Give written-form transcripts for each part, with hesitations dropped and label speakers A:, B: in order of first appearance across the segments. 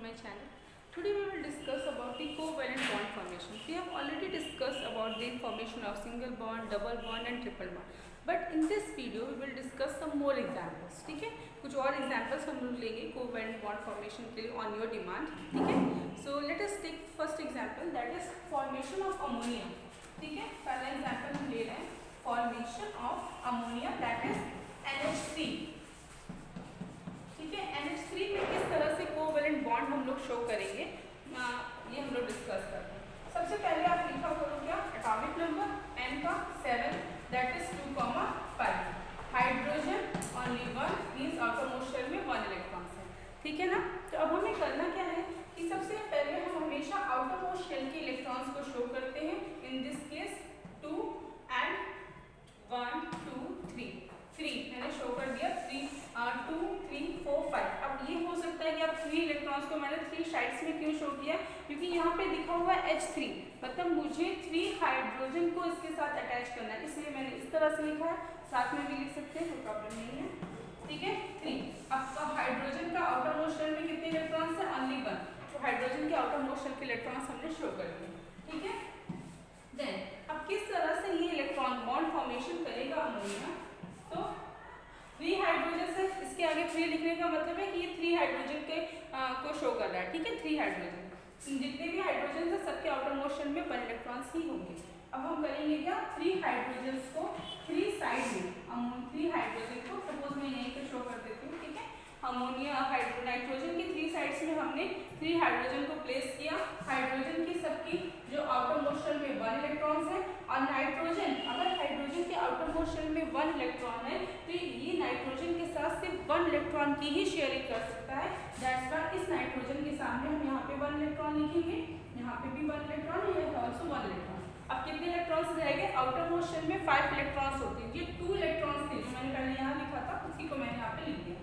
A: my channel. Today we will discuss about the covalent bond formation. We have already discussed about the formation of single bond, double bond and triple bond. But in this video we will discuss some more examples. ठीक है, कुछ और examples हम लोग लेंगे covalent bond formation के लिए on your demand. ठीक है, so let us take first example, that is formation of ammonia. ठीक है, पहला example हम ले रहे हैं formation of ammonia, that is NH3. ठीक है, NH3 में किस तरह से कोवेलेंट बॉन्ड हम लोग शो करेंगे, ये हम लोग डिस्कस करते हैं. सबसे पहले आप लिखा करो क्या, एटॉमिक नंबर N का 7, that is 2,5. Hydrogen only 1 means outermost shell में 1 इलेक्ट्रॉन है. ठीक है ना. तो अब हमें करना क्या है कि सबसे पहले हम हमेशा आउटर मोस्ट शेल के इलेक्ट्रॉन्स को शो करते हैं. इन दिस केस 2 एंड 1 2 3 मैंने शो कर दिया. 2 3 4 5. अब ये हो सकता है कि आप 3 इलेक्ट्रॉन्स को मैंने 3 साइड्स में क्यों शो किया, क्योंकि यहाँ पे लिखा हुआ है H3, मतलब मुझे 3 हाइड्रोजन को इसके साथ अटैच करना है, इसलिए मैंने इस तरह से लिखा है. साथ में भी लिख सकते हैं, कोई प्रॉब्लम नहीं है. ठीक है, 3. अब हाइड्रोजन का आउटर मोस्ट शेल में कितने इलेक्ट्रॉन्स है, ओनली 1. तो हाइड्रोजन के आउटर मोस्ट शेल के इलेक्ट्रॉन्स हमने शो कर दिए. ठीक है, देन अब किस तरह से ये इलेक्ट्रॉन बॉन्ड फॉर्मेशन करेगा अमोनिया. तो 3 हाइड्रोजन से इसके आगे 3 लिखने का मतलब है कि ये 3 हाइड्रोजन के को शो कर रहा है. ठीक है, 3 हाइड्रोजन, जितने भी हाइड्रोजन है सबके आउटर मोस्ट शेल में 1 इलेक्ट्रॉन्स ही होंगे. अब हम करेंगे क्या, 3 हाइड्रोजन को 3 साइड में, 3 हाइड्रोजन को सपोज मैं यहीं पे शो कर देती हूँ. ठीक है, अमोनिया नाइट्रोजन की 3 साइड्स में हमने 3 हाइड्रोजन को प्लेस किया. हाइड्रोजन की सबकी जो आउटर मोस्ट शेल में 1 इलेक्ट्रॉन्स है, और नाइट्रोजन, अगर हाइड्रोजन के आउटर मोस्ट शेल में 1 इलेक्ट्रॉन है तो ये नाइट्रोजन के साथ सिर्फ 1 इलेक्ट्रॉन की ही शेयरिंग कर सकता है. दैट्स व्हाई इस नाइट्रोजन के सामने हम यहाँ पे 1 इलेक्ट्रॉन लिखेंगे, यहाँ पे भी 1 इलेक्ट्रॉन, ये ऑल्सो 1 इलेक्ट्रॉन. अब कितने इलेक्ट्रॉन्स रह गए, आउटर मोस्ट शेल में 5 इलेक्ट्रॉन्स होते हैं. ये 2 इलेक्ट्रॉन्स थे जो मैंने पहले यहाँ लिखा था, उसी को मैंने यहाँ पे लिख दिया.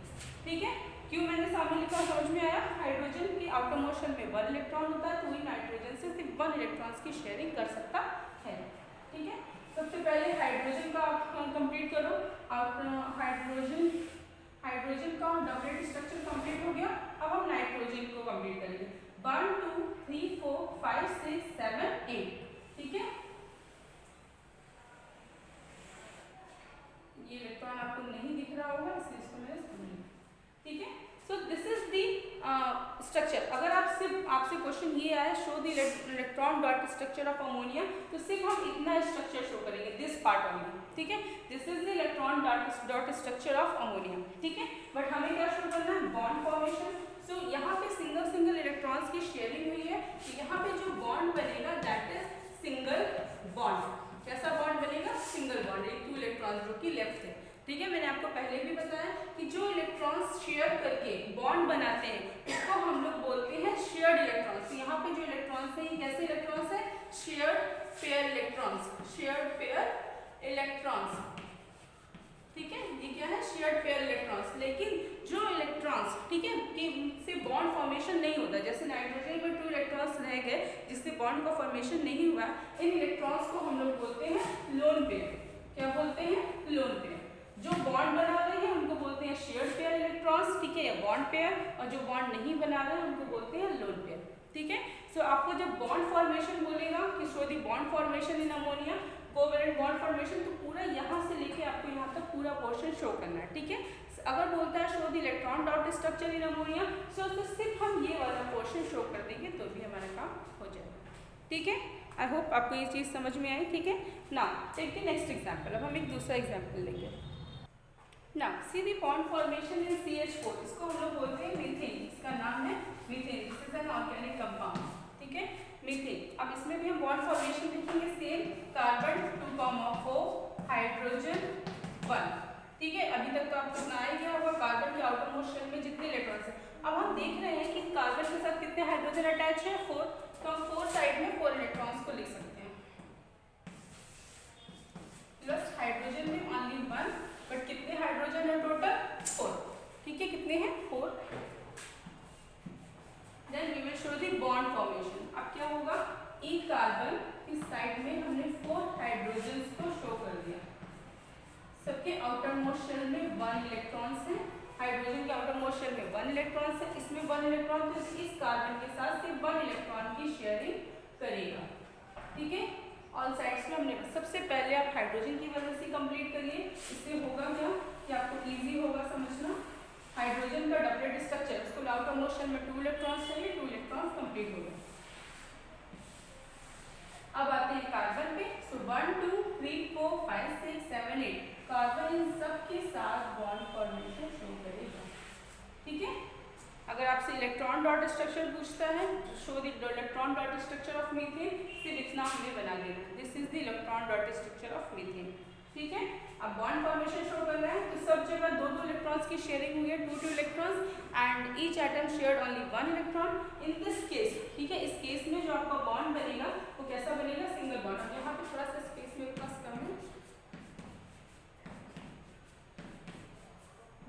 A: ठीक है, क्यों मैंने सामने लिखा समझ में आया. हाइड्रोजन के आउटर मोस्ट शेल में 1 इलेक्ट्रॉन होता है, तो वही नाइट्रोजन से सिर्फ 1 इलेक्ट्रॉन्स की शेयरिंग कर सकता है. ठीक है, सबसे पहले हाइड्रोजन का कंप्लीट करो. हाइड्रोजन का डबलेट स्ट्रक्चर कंप्लीट हो गया. अब हम नाइट्रोजन को कंप्लीट करेंगे. 1 2 3 4 5 6 7 8. ठीक है, ये इलेक्ट्रॉन आपको नहीं दिख रहा होगा, इसलिए इसको मैंने समझ लिया. ठीक है, so this is the structure. अगर आपसे क्वेश्चन ये आया, show the electron dot structure of ammonia, तो सिर्फ हम इतना स्ट्रक्चर शो करेंगे, दिस पार्ट ओनली. ठीक है, this is the electron dot structure of ammonia. ठीक है, बट हमें क्या शो करना है, बॉन्ड फॉर्मेशन. सो यहाँ पे सिंगल इलेक्ट्रॉन्स की शेयरिंग हुई है, तो यहाँ पे जो बॉन्ड बनेगा दैट इज सिंगल बॉन्ड. कैसा बॉन्ड बनेगा, सिंगल बॉन्ड, 2 इलेक्ट्रॉन जो कि लेफ्ट है. ठीक है, मैंने आपको पहले भी बताया कि जो इलेक्ट्रॉन्स शेयर करके बॉन्ड बनाते हैं उसको हम लोग बोलते हैं शेयर्ड इलेक्ट्रॉन्स. यहाँ पे जो इलेक्ट्रॉन्स हैं, ये कैसे इलेक्ट्रॉन्स है, shared pair electrons. Shared pair electrons. ठीक है, ये क्या है, शेयर्ड पेयर इलेक्ट्रॉन्स. लेकिन जो इलेक्ट्रॉन्स, ठीक है, कि से बॉन्ड फॉर्मेशन नहीं होता, जैसे नाइट्रोजन में 2 इलेक्ट्रॉन्स रह गए जिससे बॉन्ड का फॉर्मेशन नहीं हुआ, इन इलेक्ट्रॉन्स को हम लोग बोलते हैं लोन पेयर. क्या बोलते हैं, लोन पेयर. जो बॉन्ड बना रहे हैं उनको बोलते हैं शेयर्ड पेयर इलेक्ट्रॉन्स. ठीक है, या बॉन्ड पेयर. और जो बॉन्ड नहीं बना रहे हैं उनको बोलते हैं लोन पेयर. ठीक है, सो आपको जब बॉन्ड फॉर्मेशन बोलेगा कि show the bond formation in ammonia, covalent bond formation, तो पूरा यहाँ से लेके आपको यहाँ तक पूरा पोर्शन शो करना है. ठीक है, अगर बोलता है show the electron dot structure in ammonia, so सिर्फ हम ये वाला पोर्शन शो कर देंगे तो भी हमारा काम हो जाएगा. ठीक है, आई होप आपको ये चीज़ समझ में आई. ठीक है, now take the next example. अब हम एक दूसरा एग्जाम्पल लेंगे. ना सी दी बॉन्ड फॉर्मेशन इन CH4, इसको हम लोग बोलते हैं मीथेन. इसका नाम है methane. This is an organic compound. ठीक है, मीथेन. अब इसमें भी हम बॉन्ड फॉर्मेशन लिखेंगे सेम. Carbon 2,4 hydrogen 1. ठीक है, अभी तक तो आपको सुना ही गया होगा कार्बन के आउटर मोस्ट शेल में जितने इलेक्ट्रॉन्स हैं. अब हम देख रहे हैं कि कार्बन के साथ कितने हाइड्रोजन अटैच है, 4. तो हम 4 साइड में 4 इलेक्ट्रॉन्स को लिख सकते हैं. प्लस हाइड्रोजन में ओनली 1, बट कितने हाइड्रोजन है टोटल, 4. ठीक है, कितने हैं, 4. Then we will show the bond formation. अब क्या होगा, एक कार्बन इस साइड में हमने 4 हाइड्रोजन को शो कर दिया. सबके आउटर मोस्ट शेल में 1 इलेक्ट्रॉन्स है. हाइड्रोजन के आउटर मोस्ट शेल में 1 इलेक्ट्रॉन्स है, इसमें 1 इलेक्ट्रॉन, तो इस कार्बन के साथ सिर्फ 1 इलेक्ट्रॉन की शेयरिंग करेगा। ठीक है, ऑल साइड्स में हमने सबसे पहले आप हाइड्रोजन की वैलेंसी कंप्लीट करिए। इससे होगा क्या कि आपको इजी होगा समझना। हाइड्रोजन का डबलेट स्ट्रक्चर, उसको आउटर मोशन में 2 इलेक्ट्रॉन्स चाहिए, 2 इलेक्ट्रॉन्स कंप्लीट हो गए। अब आते हैं कार्बन पे। सो 1 2 3 4 5 6 7 8 कार्बन इन सब के साथ बॉन्ड फॉर्मेशन शो करेगा। ठीक है, अगर आपसे इलेक्ट्रॉन डॉट स्ट्रक्चर पूछता है, show the electron dot structure of methane, सिर्फ इतना हमें बना देना, this is the electron dot structure of methane. ठीक है, अब बॉन्ड फॉर्मेशन शो कर रहा है, तो सब जगह 2-2 इलेक्ट्रॉन्स की शेयरिंग हुई है, 2-2 electrons, and each atom shared only 1 electron in this case. ठीक है, इस केस में जो आपका बॉन्ड बनेगा वो कैसा बनेगा, सिंगल बॉन्ड। अब यहाँ पे थोड़ा सा स्पेस मेरे पास कम है,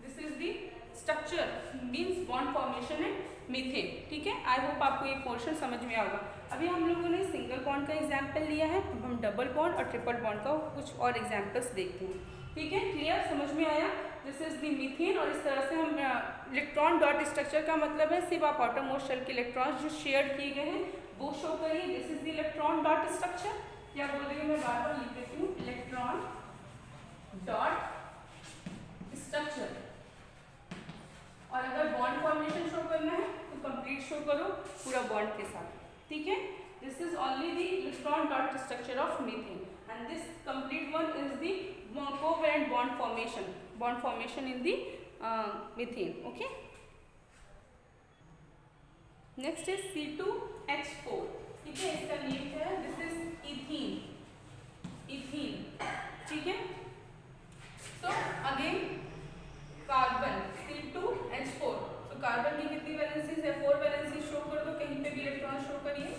A: this is the structure means bond formation and methane. ठीक है, आई होप आपको ये पोर्शन समझ में आएगा। अभी हम लोगों ने सिंगल बॉन्ड का एग्जाम्पल लिया है, अब हम डबल बॉन्ड और ट्रिपल बॉन्ड का कुछ और एग्जाम्पल्स देखते हैं। ठीक है, क्लियर, समझ में आया? दिस इज द मीथेन, और इस तरह से हम इलेक्ट्रॉन डॉट स्ट्रक्चर का मतलब है सिर्फ आप आउटरमोस्ट शेल के इलेक्ट्रॉन्स जो शेयर किए गए हैं वो शो करिए, this is the electron dot structure. या बोल देंगे, मैं बार बार लिख देती हूँ, इलेक्ट्रॉन डॉट स्ट्रक्चर। और अगर बॉन्ड फॉर्मेशन शो करना है तो कंप्लीट शो करो पूरा बॉन्ड के साथ। ठीक है, this is only the electron dot structure of methane, and this complete one is the covalent bond formation in the methane. Okay, next is C2H4। ठीक है, इसका नेम क्या है, दिस इज इथीन। ठीक है, सो अगेन कार्बन C2H4, तो carbon की कितनी वैलेंसीज है, 4 वैलेंसी शो कर दो, कहीं पे भी इलेक्ट्रॉन शो करिए।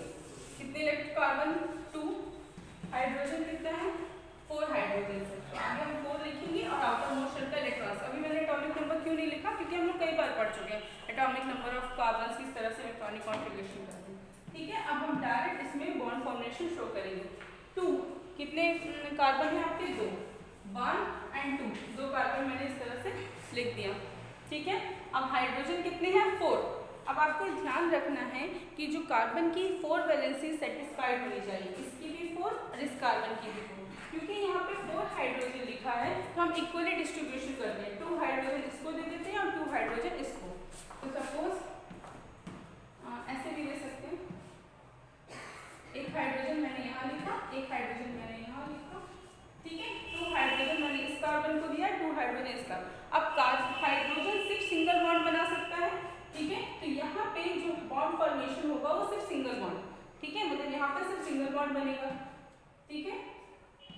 A: कितने इलेक्ट्रॉन, कार्बन 2, हाइड्रोजन कितना है, 4 हाइड्रोजन है, तो आगे हम 4 लिखेंगे, और आउटर मोस्ट शेल का इलेक्ट्रॉन्स। अभी मैंने एटॉमिक नंबर क्यों नहीं लिखा, क्योंकि हम लोग कई बार पढ़ चुके हैं एटॉमिक नंबर ऑफ कार्बन किस तरह से इलेक्ट्रॉनिक कॉन्फ़िगरेशन करते हैं। ठीक है, अब हम डायरेक्ट इसमें बॉन्ड फॉर्मेशन शो करेंगे। 2, कितने कार्बन है आपके, 2, 1 एंड 2, 2 कार्बन मैंने इस तरह से लिख दिया। ठीक है, अब हाइड्रोजन कितने हैं, 4। अब आपको ध्यान रखना है कि जो कार्बन की 4 वैलेंसी सेटिस्फाइड होनी चाहिए, इसकी भी 4 और इस कार्बन की भी 4, क्योंकि यहाँ पे 4 हाइड्रोजन लिखा है तो हम इक्वली डिस्ट्रीब्यूशन करते हैं, 2 हाइड्रोजन इसको दे देते हैं और 2 हाइड्रोजन इसको। तो सपोज ऐसे भी दे सकते हैं, एक हाइड्रोजन मैंने यहाँ लिखा, एक हाइड्रोजन मैंने यहाँ लिखा। ठीक है, 2 हाइड्रोजन मैंने इस कार्बन को दिया, 2 हाइड्रोजन इसका। अब हाइड्रोजन सिर्फ सिंगल बॉन्ड बना सकता है। ठीक है, तो यहाँ पे जो बॉन्ड फॉर्मेशन होगा वो सिर्फ सिंगल बॉन्ड। ठीक है, मतलब यहाँ पे सिर्फ सिंगल बॉन्ड बनेगा। ठीक है,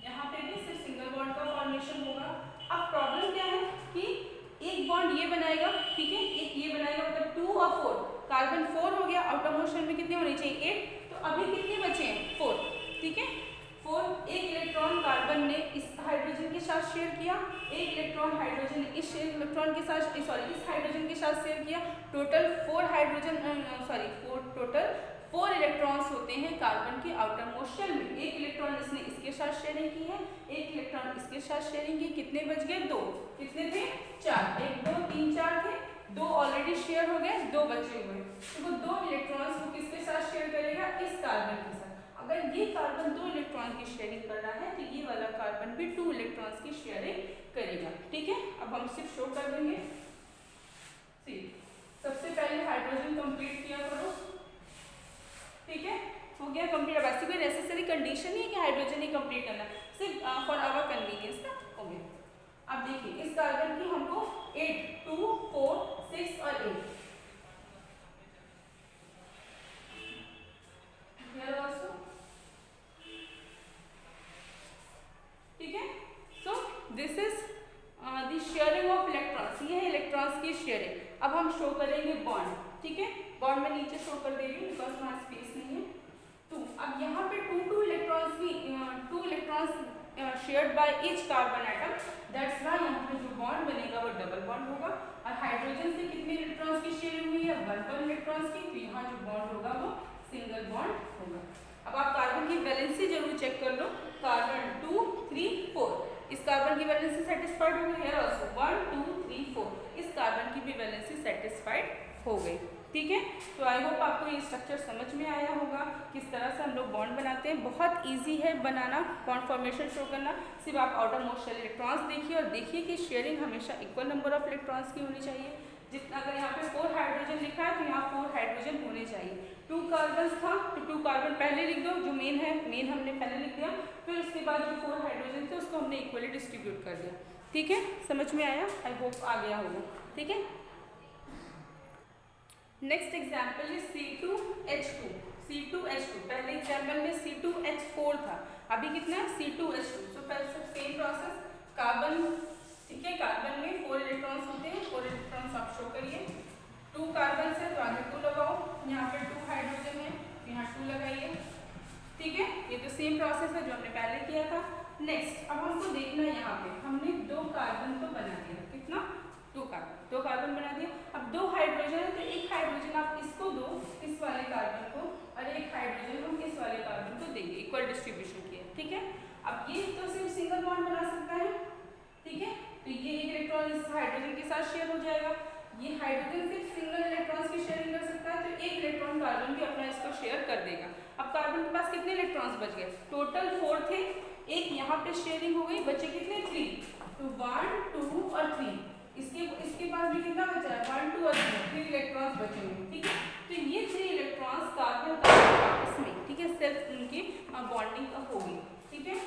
A: यहाँ पे भी सिर्फ सिंगल बॉन्ड का फॉर्मेशन होगा। अब प्रॉब्लम क्या है कि एक बॉन्ड ये बनाएगा, ठीक है, एक ये बनाएगा, मतलब 2 और 4, कार्बन 4 हो गया, आउटर मोस्ट शेल में कितने होने चाहिए, 8, तो अभी कितने बचे हैं, 4। ठीक है, 4, एक इलेक्ट्रॉन कार्बन ने इस हाइड्रोजन के साथ शेयर किया, एक इलेक्ट्रॉन हाइड्रोजन ने इस इलेक्ट्रॉन के साथ, इस हाइड्रोजन के साथ शेयर किया। टोटल 4 हाइड्रोजन, टोटल 4 इलेक्ट्रॉन्स होते हैं कार्बन के आउटर मोस्ट शेल में। एक इलेक्ट्रॉन इसने इसके साथ शेयरिंग की है, एक इलेक्ट्रॉन इसके साथ शेयरिंग की, कितने बच गए, 2, कितने थे, 4, 1 2 3 4 थे, 2 ऑलरेडी शेयर हो गए, 2 बचे हुए, तो वो 2 इलेक्ट्रॉन्स को किसके साथ शेयर करेगा, इस कार्बन के साथ। अगर ये कार्बन 2 इलेक्ट्रॉन की शेयरिंग कर रहा है तो ये वाला कार्बन भी 2 इलेक्ट्रॉन्स की शेयरिंग करेगा। ठीक है, अब हम सिर्फ शो कर देंगे। सी, सबसे पहले हाइड्रोजन कंप्लीट किया करो। ठीक है, हो गया कंप्लीट। अब ऐसी कोई नेसेसरी कंडीशन नहीं है कि हाइड्रोजन ही कंप्लीट करना, सिर्फ फॉर आवर कन्वीनियंस ना, हो गया। अब देखिए इस कार्बन की हमको 8, 2, 4, 6 और 8 here also। ठीक है, so this is the sharing of electrons, ये है इलेक्ट्रॉन्स की शेयरिंग। अब हम शो करेंगे बॉन्ड। ठीक है, बॉन्ड में नीचे शो कर दे रही हूँ बिकॉज वहाँ स्पेस नहीं है। 2, अब यहाँ पे 2 इलेक्ट्रॉन्स की 2 electrons shared by each carbon atom, that's why यहाँ पे जो बॉन्ड बनेगा वो डबल बॉन्ड होगा। और हाइड्रोजन से कितने इलेक्ट्रॉन्स की शेयरिंग हुई है, 1 इलेक्ट्रॉन्स की, तो यहाँ जो बॉन्ड होगा वो सिंगल बॉन्ड होगा। अब आप कार्बन की वैलेंसी जरूर चेक कर लो, कार्बन 2 3 4, इस कार्बन की वैलेंसी सेटिस्फाइड हो गई है, ऑल्सो 1 2 3 4, इस कार्बन की भी वैलेंसी सेटिस्फाइड हो गई। ठीक है। तो आई होप आपको ये स्ट्रक्चर समझ में आया होगा किस तरह से हम लोग बॉन्ड बनाते हैं। बहुत इजी है बनाना, बॉन्ड फॉर्मेशन शो करना। सिर्फ आप आउटर मोस्ट शेल इलेक्ट्रॉन्स देखिए और देखिए कि शेयरिंग हमेशा इक्वल नंबर ऑफ इलेक्ट्रॉन्स की होनी चाहिए। जितना अगर यहाँ पे 4 हाइड्रोजन लिखा है तो यहाँ 4 हाइड्रोजन होने चाहिए। 2 कार्बन था तो 2 कार्बन पहले लिख दो, जो मेन है मेन हमने पहले लिख दिया, फिर उसके बाद जो 4 हाइड्रोजन थे उसको हमने इक्वली डिस्ट्रीब्यूट कर दिया। ठीक है, समझ में आया? आई होप आ गया होगा। ठीक है, नेक्स्ट एग्जाम्पल है C2H2। C2H2 पहले एग्जाम्पल में C2H4 था, अभी कितना है C2H2। तो पहले सेम प्रोसेस, कार्बन, ठीक है, कार्बन में 4 इलेक्ट्रॉन्स होते हैं, 4 इलेक्ट्रॉन्स आप शो करिए। 2 कार्बन से तो आगे 2 लगाओ, यहाँ पे 2 हाइड्रोजन है यहाँ 2 लगाइए। ठीक है, ये तो सेम प्रोसेस है जो हमने पहले किया था। नेक्स्ट अब हमको देखना है, यहाँ पे हमने 2 कार्बन तो बना दिया, कितना 2 कार्बन बना दिया। अब 2 हाइड्रोजन है तो एक हाइड्रोजन आप इसको दो, इस वाले कार्बन को, और एक हाइड्रोजन हम इस वाले कार्बन को देंगे, इक्वल डिस्ट्रीब्यूशन किया। ठीक है, अब ये तो सिर्फ सिंगल बॉन्ड बना सकता है। ठीक है, तो ये एक इलेक्ट्रॉन इस हाइड्रोजन के साथ शेयर हो जाएगा। ये हाइड्रोजन सिर्फ सिंगल इलेक्ट्रॉन्स की शेयरिंग कर सकता है, तो एक इलेक्ट्रॉन कार्बन भी अपना इसको शेयर कर देगा। अब कार्बन के पास कितने इलेक्ट्रॉन्स बच गए? टोटल 4 थे, एक यहाँ पे शेयरिंग हो गई, बचे कितने 3, तो 1 2 और 3। इसके पास भी कितना बचा है? 1 2 और 3 इलेक्ट्रॉन्स बचे हुए। ठीक है, तो ये 3 इलेक्ट्रॉन्स कार्बन का आपस में, ठीक है, सेल्फ उनकी बॉन्डिंग का होगी। ठीक है,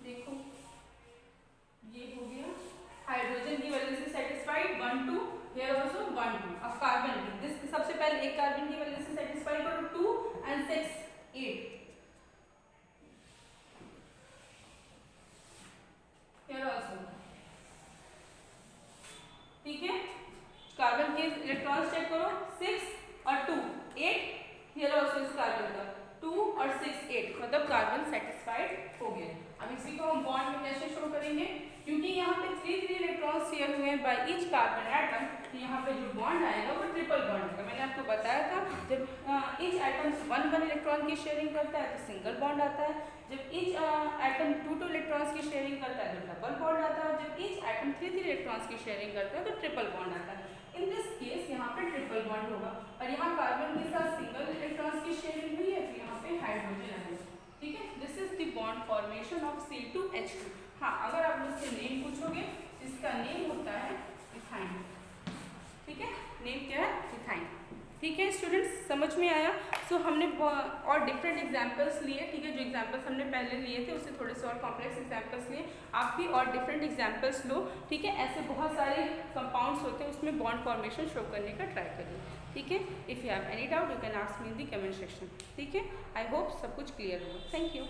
A: देखो ये हो गया हाइड्रोजन की वैलेंसी सेटिस्फाइड 1 2, हियर आल्सो 1 2। अब कार्बन की दिस सबसे पहले एक कार्बन की वैलेंसी सेटिस्फाइड करो 2 and 6 8, हियर आल्सो। ठीक है, कार्बन के इलेक्ट्रॉन्स चेक करो 6 और 2 8, हियर आल्सो इस कार्बन का 2 और 6 8, मतलब कार्बन सेटिस्फाइड हो गया। अब इसी को हम बॉन्ड में कैसे शो करेंगे? क्योंकि यहाँ पे 3 इलेक्ट्रॉन्स शेयर हुए हैं बाय ईच कार्बन एटम, तो यहाँ पे जो बॉन्ड आएगा वो ट्रिपल बॉन्ड होगा। मैंने आपको बताया था जब ईच एटम 1 इलेक्ट्रॉन की शेयरिंग करता है तो सिंगल बॉन्ड आता है, जब ईच एटम 2 इलेक्ट्रॉन्स की शेयरिंग करता है तो डबल बॉन्ड आता है, जब ईच एटम 3 इलेक्ट्रॉन्स की शेयरिंग करता है तो ट्रिपल बॉन्ड आता है। इन दिस केस यहाँ पे ट्रिपल बॉन्ड होगा, और यहाँ कार्बन के साथ सिंगल इलेक्ट्रॉन्स की शेयरिंग हुई है तो यहाँ पे हाइड्रोजन आएगा। ठीक है, this is the bond formation of C2H2। हाँ, अगर आप मुझसे नेम पूछोगे, इसका नेम होता है इथाइन। ठीक है, नेम क्या है? इथाइन। ठीक है स्टूडेंट्स, समझ में आया? सो हमने और डिफरेंट एग्जाम्पल्स लिए। ठीक है, जो एग्जाम्पल्स हमने पहले लिए थे उससे थोड़े से और कॉम्प्लेक्स एग्जाम्पल्स लिए, आप भी और डिफरेंट एग्जाम्पल्स लो। ठीक है, ऐसे बहुत सारे कंपाउंड्स होते हैं, उसमें बॉन्ड फॉर्मेशन शो करने का ट्राई करिए। ठीक है, if you have any doubt you can ask me in the comment section. ठीक है, आई होप सब कुछ क्लियर होगा। Thank you.